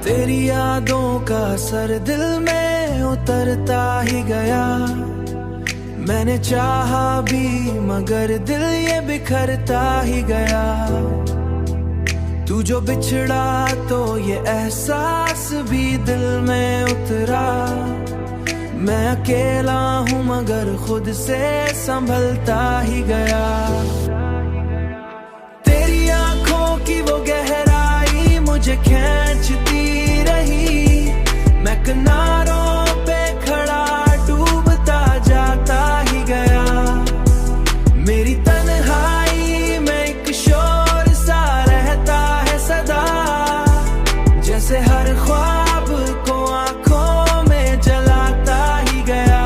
तेरी यादों का सर दिल में उतरता ही गया। मैंने चाहा भी मगर दिल ये बिखरता ही गया। तू जो बिछड़ा तो ये एहसास भी दिल में उतरा। मैं अकेला हूँ मगर खुद से संभलता ही गया। तेरी आंखों की वो गहराई मुझे खींचती रही। मैं किनारों पे खड़ा डूबता जाता ही गया। मेरी तन्हाई में एक शोर सा रहता है सदा। जैसे हर ख्वाब को आंखों में जलाता ही गया।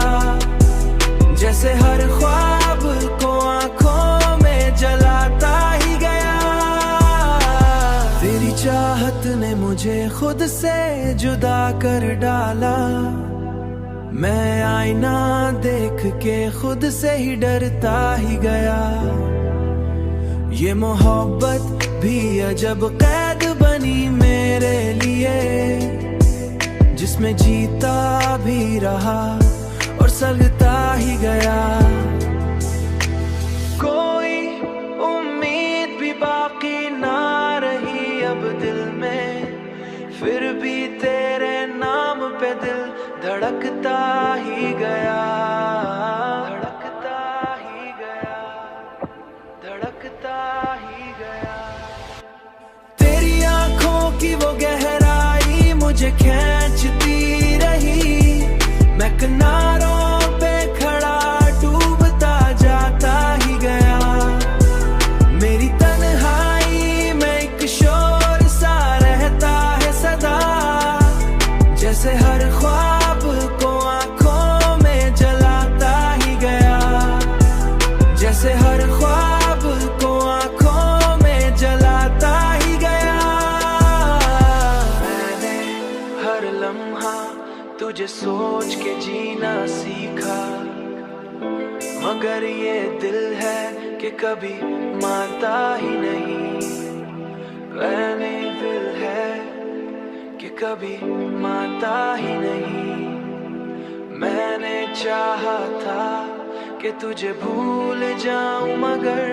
जैसे हर ख्वाब को आंखों में जलाता ही गया। तेरी चाहत ने मुझे खुद से जुदा कर डाला। मैं आईना देख के खुद से ही डरता ही गया। ये मोहब्बत भी अजब कैद बनी मेरे लिए, जिसमें जीता भी रहा और सलगता ही गया। कोई उम्मीद भी बाकी ना रही अब दिल में, फिर भी तेरे नाम पे दिल धड़कता ही गया। धड़कता ही गया, धड़कता ही गया। तेरी आंखों की वो गहराई मुझे खींचती रही। मैं किनारों पे खड़ा डूबता जाता ही गया। मेरी तन्हाई में एक शोर सा रहता है सदा। जैसे हर ख्वाब को आंखों में जलाता ही गया। जैसे हर ख्वाब को आंखों में जलाता ही गया। मैंने हर लम्हा तुझे सोच के जीना सीखा, मगर ये दिल है कि कभी मानता ही नहीं। मैंने दिल है कि कभी मानता ही नहीं। मैंने चाहा था कि तुझे भूल जाऊं मगर